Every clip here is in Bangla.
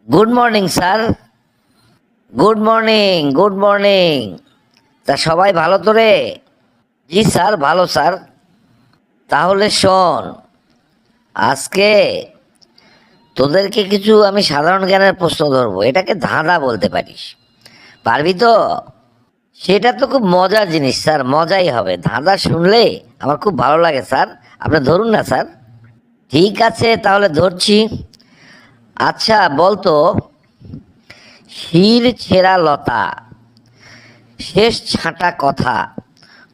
Good morning sir. Good morning, good morning. তা সবাই ভালো তো রে? জি স্যার, ভালো স্যার। তাহলে শোন, আজকে তোদেরকে কিছু আমি সাধারণ জ্ঞানের প্রশ্ন ধরবো। এটাকে ধাঁধা বলতে পারিস, পারবি তো? সেটা তো খুব মজার জিনিস স্যার, মজাই হবে। ধাঁধা শুনলে আমার খুব ভালো লাগে স্যার। আপনি ধরুন না স্যার। ঠিক আছে, তাহলে ধরছি। আচ্ছা বলতো, শির ছেঁড়া লতা, শেষ ছাঁটা কথা,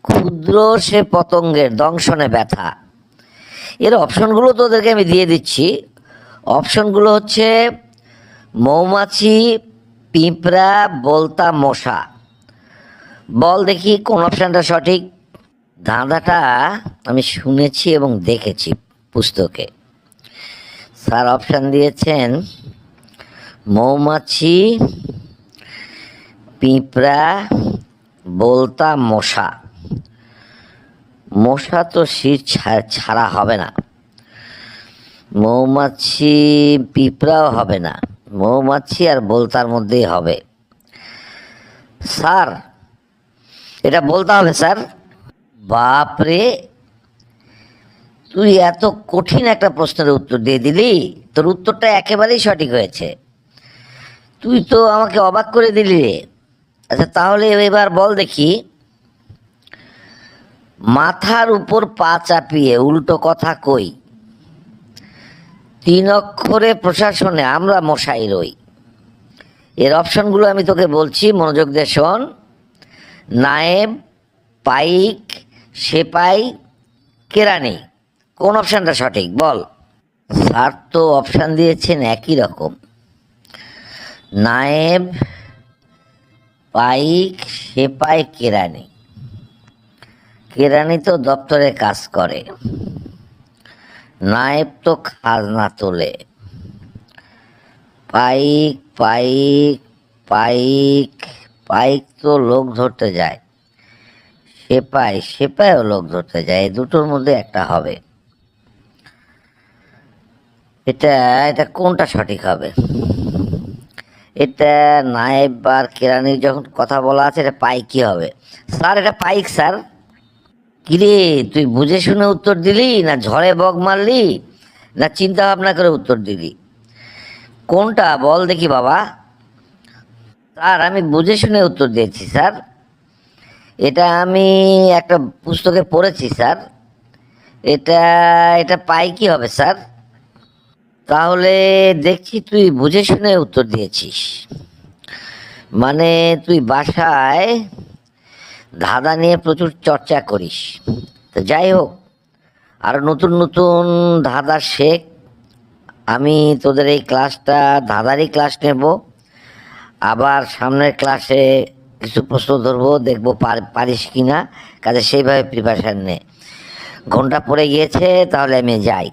ক্ষুদ্র সে পতঙ্গের দংশনে ব্যথা। এর অপশনগুলো তোদেরকে আমি দিয়ে দিচ্ছি। অপশনগুলো হচ্ছে মৌমাছি, পিঁপড়া, বোলতা, মশা। বল দেখি কোন অপশনটা সঠিক। ধাঁধাটা আমি শুনেছি এবং দেখেছি পুস্তকে। স্যার অপশন দিয়েছেন মৌমাছি, পিঁপড়া, বোলতা, মশা। মশা তো শির ছাড়া হবে না, মৌমাছি পিঁপড়াও হবে না, মৌমাছি আর বোলতার মধ্যেই হবে। স্যার এটা বলতে হবে স্যার। বাপরে, তুই এত কঠিন একটা প্রশ্নের উত্তর দিয়ে দিলি। তোর উত্তরটা একেবারেই সঠিক হয়েছে। তুই তো আমাকে অবাক করে দিলি রে। আচ্ছা তাহলে এবার বল দেখি, মাথার উপর পা চাপিয়ে উল্টো কথা কই, তিন অক্ষরে প্রশাসনে আমরা মশাই রই। এর অপশনগুলো আমি তোকে বলছি, মনোযোগ দিয়ে শোন। নায়েব, পাইক, সেপাই, কেরানি। কোন অপশনটা সঠিক বল? স্যার তো অপশন দিয়েছেন একই রকম, নায়েব, পাইক, সেপাই, কেরানি। কেরানি তো দপ্তরে কাজ করে, নায়েব তো খাজনা তোলে, পাইক পাইক পাইক পাইক তো লোক ধরতে যায়, সেপাইও লোক ধরতে যায়। এই দুটোর মধ্যে একটা হবে। এটা এটা কোনটা সঠিক হবে? এটা নায়েব আর কেরানির যখন কথা বলা আছে, এটা পাইকই হবে। স্যার এটা পাইক স্যার। কিরে, তুই বুঝে শুনে উত্তর দিলি, না ঝড়ে বক মারলি, না চিন্তা ভাবনা করে উত্তর দিলি? কোনটা বল দেখি বাবা। স্যার আমি বুঝে শুনে উত্তর দিয়েছি স্যার। এটা আমি একটা পুস্তকে পড়েছি স্যার। এটা এটা পাই কি হবে স্যার? তাহলে দেখছি তুই বুঝে শুনে উত্তর দিয়েছিস, মানে তুই বাসায় ধাঁধা নিয়ে প্রচুর চর্চা করিস। তো যাই হোক, আরো নতুন নতুন ধাঁধা শেখ। আমি তোদের এই ক্লাসটা ধাঁধারই ক্লাস নেব। আবার সামনের ক্লাসে কিছু প্রশ্ন ধরবো, দেখবো পারিস কি না। কাজে সেইভাবে প্রিপারেশান নে। ঘন্টা পড়ে গিয়েছে, তাহলে আমি যাই।